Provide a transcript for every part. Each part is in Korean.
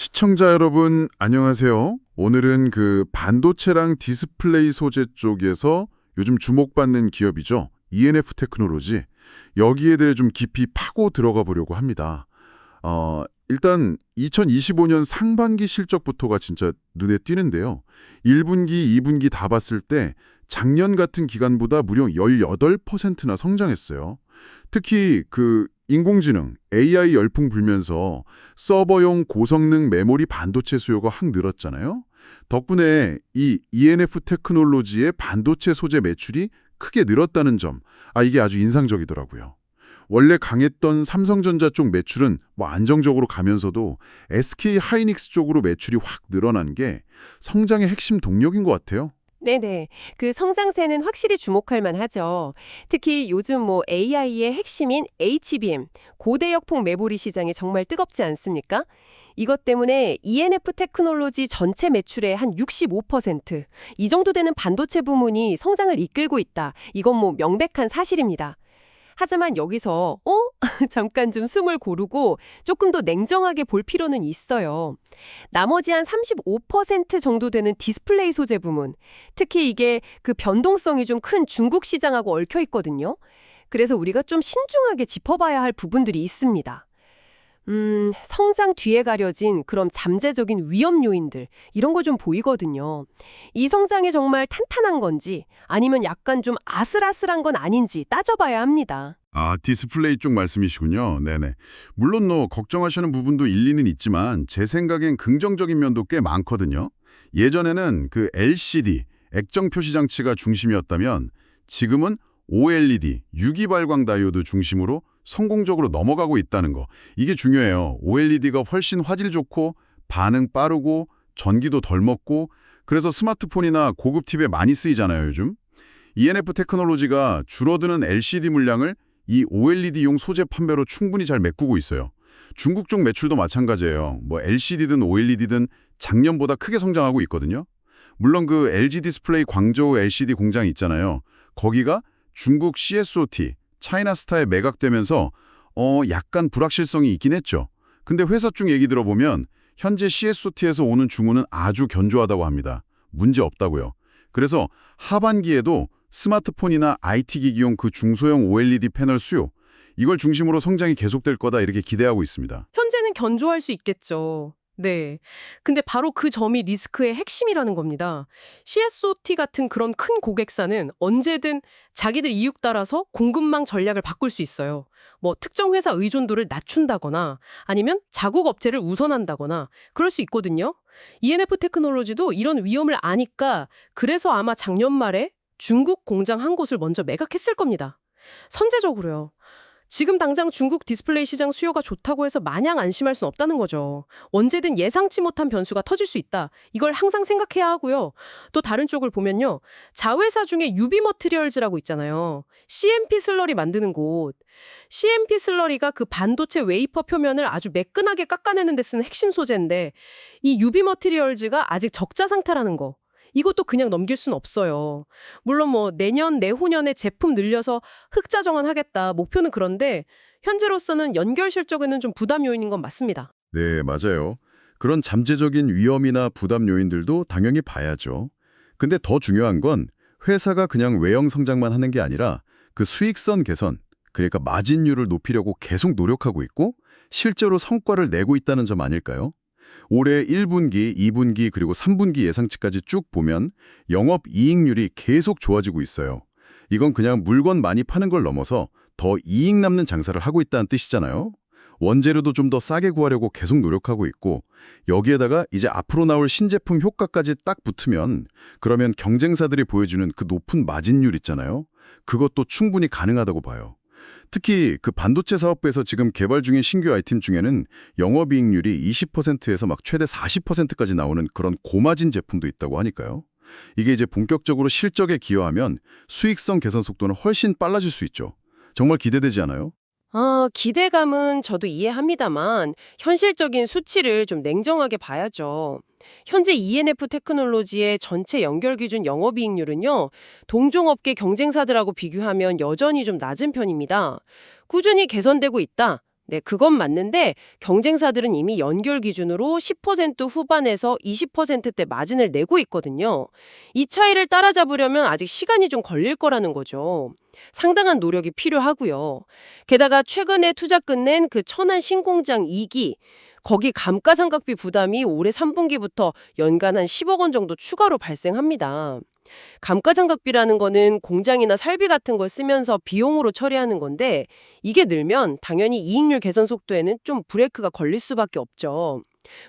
시청자 여러분, 안녕하세요. 오늘은 그 반도체랑 디스플레이 소재 쪽에서 요즘 주목받는 기업이죠. ENF 테크놀로지. 여기에 대해 좀 깊이 파고 들어가 보려고 합니다. 일단 2025년 상반기 실적부터가 진짜 눈에 띄는데요. 1분기, 2분기 다 봤을 때 작년 같은 기간보다 무려 18%나 성장했어요. 특히 그 인공지능, AI 열풍 불면서 서버용 고성능 메모리 반도체 수요가 확 늘었잖아요. 덕분에 이 ENF 테크놀로지의 반도체 소재 매출이 크게 늘었다는 점, 이게 아주 인상적이더라고요. 원래 강했던 삼성전자 쪽 매출은 안정적으로 가면서도 SK 하이닉스 쪽으로 매출이 확 늘어난 게 성장의 핵심 동력인 것 같아요. 네네. 그 성장세는 확실히 주목할 만하죠. 특히 요즘 AI의 핵심인 HBM, 고대역폭 메모리 시장이 정말 뜨겁지 않습니까? 이것 때문에 ENF 테크놀로지 전체 매출의 한 65%, 이 정도 되는 반도체 부문이 성장을 이끌고 있다. 이건 명백한 사실입니다. 하지만 여기서 잠깐 좀 숨을 고르고 조금 더 냉정하게 볼 필요는 있어요. 나머지 한 35% 정도 되는 디스플레이 소재 부문, 특히 이게 그 변동성이 좀 큰 중국 시장하고 얽혀 있거든요. 그래서 우리가 좀 신중하게 짚어봐야 할 부분들이 있습니다. 성장 뒤에 가려진 그런 잠재적인 위험 요인들, 이런 거 좀 보이거든요. 이 성장이 정말 탄탄한 건지 아니면 약간 좀 아슬아슬한 건 아닌지 따져봐야 합니다. 디스플레이 쪽 말씀이시군요. 네네. 물론 걱정하시는 부분도 일리는 있지만 제 생각엔 긍정적인 면도 꽤 많거든요. 예전에는 그 LCD, 액정 표시 장치가 중심이었다면 지금은 OLED, 유기발광 다이오드 중심으로 성공적으로 넘어가고 있다는 거. 이게 중요해요. OLED가 훨씬 화질 좋고 반응 빠르고 전기도 덜 먹고 그래서 스마트폰이나 고급 TV에 많이 쓰이잖아요, 요즘. ENF 테크놀로지가 줄어드는 LCD 물량을 이 OLED용 소재 판매로 충분히 잘 메꾸고 있어요. 중국 쪽 매출도 마찬가지예요. LCD든 OLED든 작년보다 크게 성장하고 있거든요. 물론 그 LG 디스플레이 광저우 LCD 공장이 있잖아요. 거기가 중국 CSOT, 차이나스타에 매각되면서 약간 불확실성이 있긴 했죠. 근데 회사 쪽 얘기 들어보면 현재 CSOT에서 오는 주문은 아주 견조하다고 합니다. 문제 없다고요. 그래서 하반기에도 스마트폰이나 IT 기기용 그 중소형 OLED 패널 수요, 이걸 중심으로 성장이 계속될 거다 이렇게 기대하고 있습니다. 현재는 견조할 수 있겠죠. 네. 근데 바로 그 점이 리스크의 핵심이라는 겁니다. CSOT 같은 그런 큰 고객사는 언제든 자기들 이익 따라서 공급망 전략을 바꿀 수 있어요. 특정 회사 의존도를 낮춘다거나 아니면 자국 업체를 우선한다거나 그럴 수 있거든요. ENF 테크놀로지도 이런 위험을 아니까 그래서 아마 작년 말에 중국 공장 한 곳을 먼저 매각했을 겁니다. 선제적으로요. 지금 당장 중국 디스플레이 시장 수요가 좋다고 해서 마냥 안심할 순 없다는 거죠. 언제든 예상치 못한 변수가 터질 수 있다. 이걸 항상 생각해야 하고요. 또 다른 쪽을 보면요. 자회사 중에 유비 머티리얼즈라고 있잖아요. CMP 슬러리 만드는 곳. CMP 슬러리가 그 반도체 웨이퍼 표면을 아주 매끈하게 깎아내는 데 쓰는 핵심 소재인데 이 유비 머티리얼즈가 아직 적자 상태라는 거. 이것도 그냥 넘길 순 없어요. 물론 내년, 내후년에 제품 늘려서 흑자 정환하겠다. 목표는 그런데 현재로서는 연결 실적에는 좀 부담 요인인 건 맞습니다. 네, 맞아요. 그런 잠재적인 위험이나 부담 요인들도 당연히 봐야죠. 근데 더 중요한 건 회사가 그냥 외형 성장만 하는 게 아니라 그 수익성 개선, 그러니까 마진율을 높이려고 계속 노력하고 있고 실제로 성과를 내고 있다는 점 아닐까요? 올해 1분기, 2분기 그리고 3분기 예상치까지 쭉 보면 영업이익률이 계속 좋아지고 있어요. 이건 그냥 물건 많이 파는 걸 넘어서 더 이익 남는 장사를 하고 있다는 뜻이잖아요. 원재료도 좀 더 싸게 구하려고 계속 노력하고 있고 여기에다가 이제 앞으로 나올 신제품 효과까지 딱 붙으면 그러면 경쟁사들이 보여주는 그 높은 마진율 있잖아요. 그것도 충분히 가능하다고 봐요. 특히 그 반도체 사업부에서 지금 개발 중인 신규 아이템 중에는 영업이익률이 20%에서 막 최대 40%까지 나오는 그런 고마진 제품도 있다고 하니까요. 이게 이제 본격적으로 실적에 기여하면 수익성 개선 속도는 훨씬 빨라질 수 있죠. 정말 기대되지 않아요? 기대감은 저도 이해합니다만 현실적인 수치를 좀 냉정하게 봐야죠. 현재 ENF 테크놀로지의 전체 연결 기준 영업이익률은요, 동종업계 경쟁사들하고 비교하면 여전히 좀 낮은 편입니다. 꾸준히 개선되고 있다. 네, 그건 맞는데 경쟁사들은 이미 연결 기준으로 10% 후반에서 20%대 마진을 내고 있거든요. 이 차이를 따라잡으려면 아직 시간이 좀 걸릴 거라는 거죠. 상당한 노력이 필요하고요. 게다가 최근에 투자 끝낸 그 천안 신공장 2기, 거기 감가상각비 부담이 올해 3분기부터 연간 한 10억 원 정도 추가로 발생합니다. 감가상각비라는 거는 공장이나 설비 같은 걸 쓰면서 비용으로 처리하는 건데 이게 늘면 당연히 이익률 개선 속도에는 좀 브레이크가 걸릴 수밖에 없죠.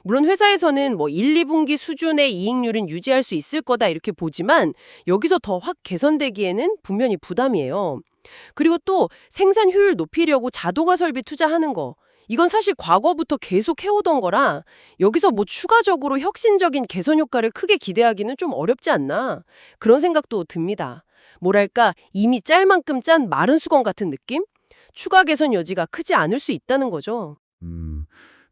물론 회사에서는 뭐 1, 2분기 수준의 이익률은 유지할 수 있을 거다 이렇게 보지만 여기서 더 확 개선되기에는 분명히 부담이에요. 그리고 또 생산 효율 높이려고 자동화 설비 투자하는 거. 이건 사실 과거부터 계속 해오던 거라 여기서 뭐 추가적으로 혁신적인 개선 효과를 크게 기대하기는 좀 어렵지 않나 그런 생각도 듭니다. 뭐랄까 이미 짤 만큼 짠 마른 수건 같은 느낌? 추가 개선 여지가 크지 않을 수 있다는 거죠.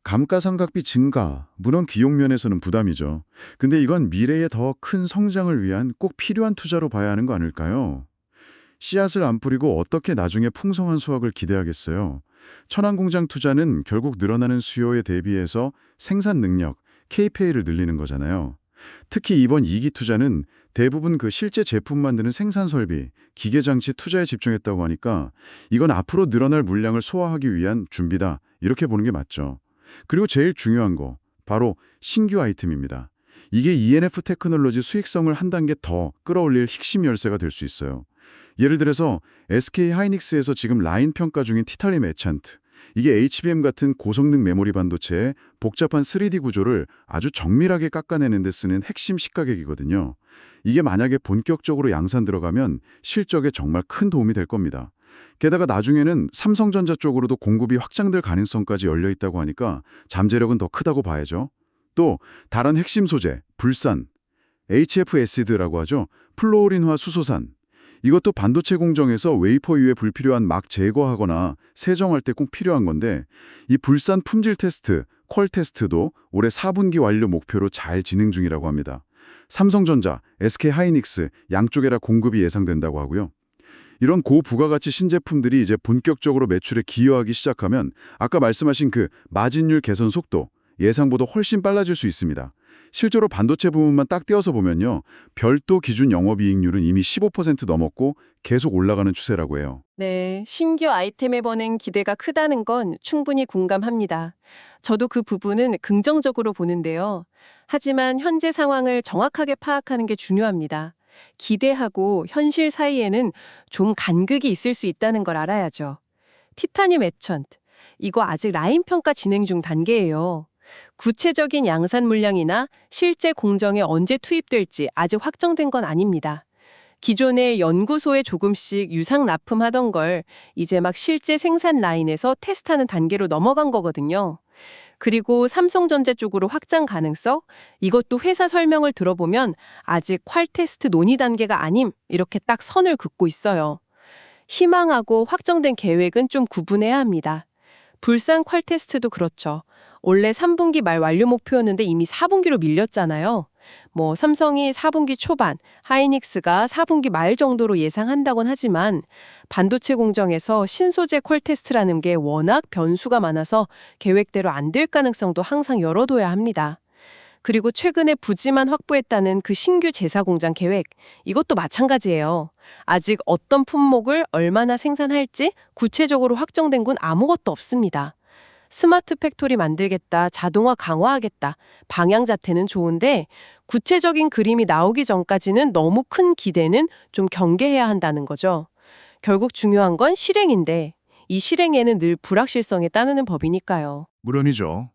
감가상각비 증가, 물론 비용 면에서는 부담이죠. 근데 이건 미래의 더 큰 성장을 위한 꼭 필요한 투자로 봐야 하는 거 아닐까요? 씨앗을 안 뿌리고 어떻게 나중에 풍성한 수확을 기대하겠어요? 천안공장 투자는 결국 늘어나는 수요에 대비해서 생산 능력, KPI를 늘리는 거잖아요. 특히 이번 2기 투자는 대부분 그 실제 제품 만드는 생산 설비, 기계 장치 투자에 집중했다고 하니까 이건 앞으로 늘어날 물량을 소화하기 위한 준비다. 이렇게 보는 게 맞죠. 그리고 제일 중요한 거, 바로 신규 아이템입니다. 이게 ENF 테크놀로지 수익성을 한 단계 더 끌어올릴 핵심 열쇠가 될 수 있어요. 예를 들어서 SK 하이닉스에서 지금 라인 평가 중인 티탈리움 에찬트. 이게 HBM 같은 고성능 메모리 반도체의 복잡한 3D 구조를 아주 정밀하게 깎아내는 데 쓰는 핵심 식가격이거든요. 이게 만약에 본격적으로 양산 들어가면 실적에 정말 큰 도움이 될 겁니다. 게다가 나중에는 삼성전자 쪽으로도 공급이 확장될 가능성까지 열려 있다고 하니까 잠재력은 더 크다고 봐야죠. 또 다른 핵심 소재, 불산, HFSD라고 하죠. 플로어린화 수소산. 이것도 반도체 공정에서 웨이퍼 위에 불필요한 막 제거하거나 세정할 때 꼭 필요한 건데 이 불산 품질 테스트, 퀄 테스트도 올해 4분기 완료 목표로 잘 진행 중이라고 합니다. 삼성전자, SK 하이닉스 양쪽에라 공급이 예상된다고 하고요. 이런 고부가가치 신제품들이 이제 본격적으로 매출에 기여하기 시작하면 아까 말씀하신 그 마진율 개선 속도 예상보다 훨씬 빨라질 수 있습니다. 실제로 반도체 부문만 딱 떼어서 보면요. 별도 기준 영업이익률은 이미 15% 넘었고 계속 올라가는 추세라고 해요. 네, 신규 아이템에 버는 기대가 크다는 건 충분히 공감합니다. 저도 그 부분은 긍정적으로 보는데요. 하지만 현재 상황을 정확하게 파악하는 게 중요합니다. 기대하고 현실 사이에는 좀 간극이 있을 수 있다는 걸 알아야죠. 티타늄 에천트, 이거 아직 라인 평가 진행 중 단계예요. 구체적인 양산 물량이나 실제 공정에 언제 투입될지 아직 확정된 건 아닙니다. 기존의 연구소에 조금씩 유상 납품하던 걸 이제 막 실제 생산 라인에서 테스트하는 단계로 넘어간 거거든요. 그리고 삼성전자 쪽으로 확장 가능성? 이것도 회사 설명을 들어보면 아직 퀄 테스트 논의 단계가 아님 이렇게 딱 선을 긋고 있어요. 희망하고 확정된 계획은 좀 구분해야 합니다. 불산 퀄 테스트도 그렇죠. 원래 3분기 말 완료 목표였는데 이미 4분기로 밀렸잖아요. 뭐 삼성이 4분기 초반, 하이닉스가 4분기 말 정도로 예상한다곤 하지만 반도체 공정에서 신소재 퀄 테스트라는 게 워낙 변수가 많아서 계획대로 안 될 가능성도 항상 열어둬야 합니다. 그리고 최근에 부지만 확보했다는 그 신규 제사 공장 계획, 이것도 마찬가지예요. 아직 어떤 품목을 얼마나 생산할지 구체적으로 확정된 건 아무것도 없습니다. 스마트 팩토리 만들겠다, 자동화 강화하겠다, 방향 자체는 좋은데 구체적인 그림이 나오기 전까지는 너무 큰 기대는 좀 경계해야 한다는 거죠. 결국 중요한 건 실행인데 이 실행에는 늘 불확실성이 따르는 법이니까요. 물론이죠.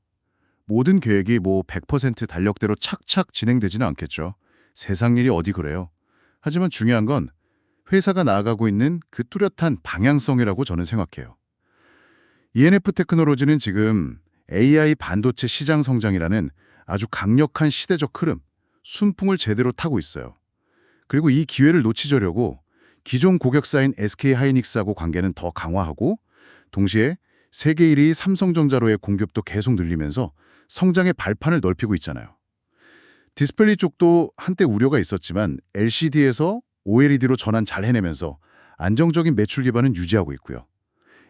모든 계획이 뭐 100% 달력대로 착착 진행되지는 않겠죠. 세상 일이 어디 그래요. 하지만 중요한 건 회사가 나아가고 있는 그 뚜렷한 방향성이라고 저는 생각해요. ENF 테크놀로지는 지금 AI 반도체 시장 성장이라는 아주 강력한 시대적 흐름, 순풍을 제대로 타고 있어요. 그리고 이 기회를 놓치려고 기존 고객사인 SK 하이닉스하고 관계는 더 강화하고 동시에 세계 1위 삼성전자로의 공급도 계속 늘리면서 성장의 발판을 넓히고 있잖아요. 디스플레이 쪽도 한때 우려가 있었지만 LCD에서 OLED로 전환 잘 해내면서 안정적인 매출 기반은 유지하고 있고요.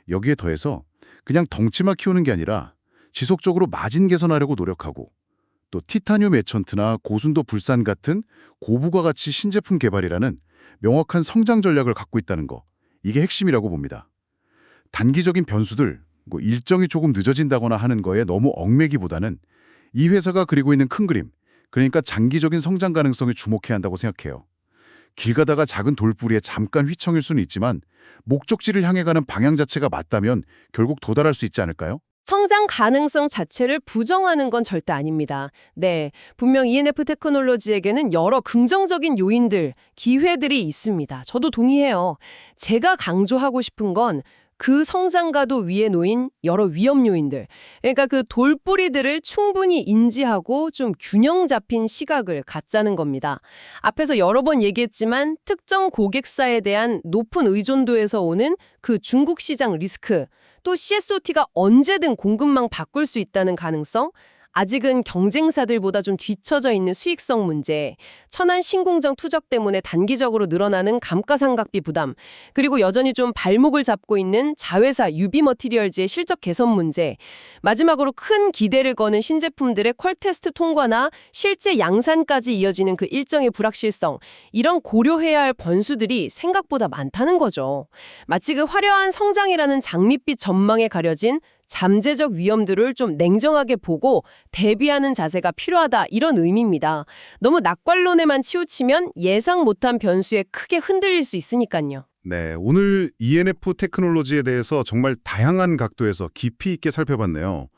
여기에 더해서 그냥 덩치만 키우는 게 아니라 지속적으로 마진 개선하려고 노력하고 또 티타늄 에천트나 고순도 불산 같은 고부가 가치 신제품 개발이라는 명확한 성장 전략을 갖고 있다는 거. 이게 핵심이라고 봅니다. 단기적인 변수들, 일정이 조금 늦어진다거나 하는 거에 너무 얽매기보다는 이 회사가 그리고 있는 큰 그림, 그러니까 장기적인 성장 가능성에 주목해야 한다고 생각해요. 길 가다가 작은 돌뿌리에 잠깐 휘청일 수는 있지만 목적지를 향해 가는 방향 자체가 맞다면 결국 도달할 수 있지 않을까요? 성장 가능성 자체를 부정하는 건 절대 아닙니다. 네, 분명 ENF 테크놀로지에게는 여러 긍정적인 요인들, 기회들이 있습니다. 저도 동의해요. 제가 강조하고 싶은 건 그 성장가도 위에 놓인 여러 위험 요인들, 그러니까 그 돌뿌리들을 충분히 인지하고 좀 균형 잡힌 시각을 갖자는 겁니다. 앞에서 여러 번 얘기했지만 특정 고객사에 대한 높은 의존도에서 오는 그 중국 시장 리스크, 또 CSOT가 언제든 공급망 바꿀 수 있다는 가능성, 아직은 경쟁사들보다 좀 뒤처져 있는 수익성 문제, 천안 신공정 투적 때문에 단기적으로 늘어나는 감가상각비 부담, 그리고 여전히 좀 발목을 잡고 있는 자회사 유비머티리얼즈의 실적 개선 문제, 마지막으로 큰 기대를 거는 신제품들의 퀄 테스트 통과나 실제 양산까지 이어지는 그 일정의 불확실성, 이런 고려해야 할 변수들이 생각보다 많다는 거죠. 마치 그 화려한 성장이라는 장밋빛 전망에 가려진 잠재적 위험들을 좀 냉정하게 보고 대비하는 자세가 필요하다, 이런 의미입니다. 너무 낙관론에만 치우치면 예상 못한 변수에 크게 흔들릴 수 있으니까요. 네, 오늘 ENF 테크놀로지에 대해서 정말 다양한 각도에서 깊이 있게 살펴봤네요.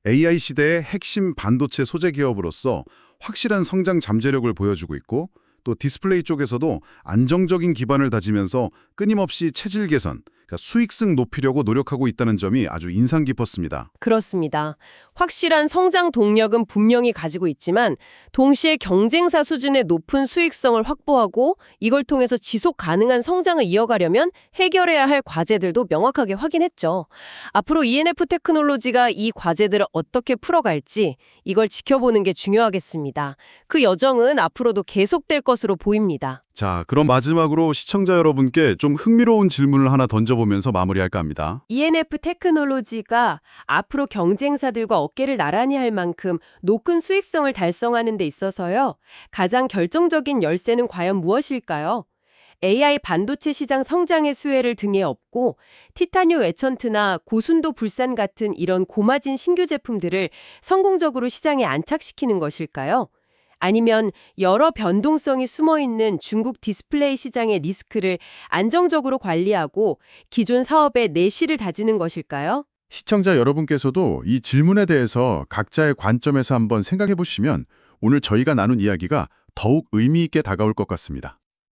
AI 시대의 핵심 반도체 소재 기업으로서 확실한 성장 잠재력을 보여주고 있고, 또 디스플레이 쪽에서도 안정적인 기반을 다지면서 끊임없이 체질 개선, 그러니까 수익성 높이려고 노력하고 있다는 점이 아주 인상 깊었습니다. 그렇습니다. 확실한 성장 동력은 분명히 가지고 있지만 동시에 경쟁사 수준의 높은 수익성을 확보하고 이걸 통해서 지속 가능한 성장을 이어가려면 해결해야 할 과제들도 명확하게 확인했죠. 앞으로 ENF 테크놀로지가 이 과제들을 어떻게 풀어갈지 이걸 지켜보는 게 중요하겠습니다. 그 여정은 앞으로도 계속될 것으로 보입니다. 자, 그럼 마지막으로 시청자 여러분께 좀 흥미로운 질문을 하나 던져보면서 마무리할까 합니다. ENF 테크놀로지가 앞으로 경쟁사들과 어깨를 나란히 할 만큼 높은 수익성을 달성하는 데 있어서요. 가장 결정적인 열쇠는 과연 무엇일까요? AI 반도체 시장 성장의 수혜를 등에 업고 티타늄 에천트나 고순도 불산 같은 이런 고마진 신규 제품들을 성공적으로 시장에 안착시키는 것일까요? 아니면 여러 변동성이 숨어있는 중국 디스플레이 시장의 리스크를 안정적으로 관리하고 기존 사업의 내실을 다지는 것일까요? 시청자 여러분께서도 이 질문에 대해서 각자의 관점에서 한번 생각해 보시면 오늘 저희가 나눈 이야기가 더욱 의미 있게 다가올 것 같습니다.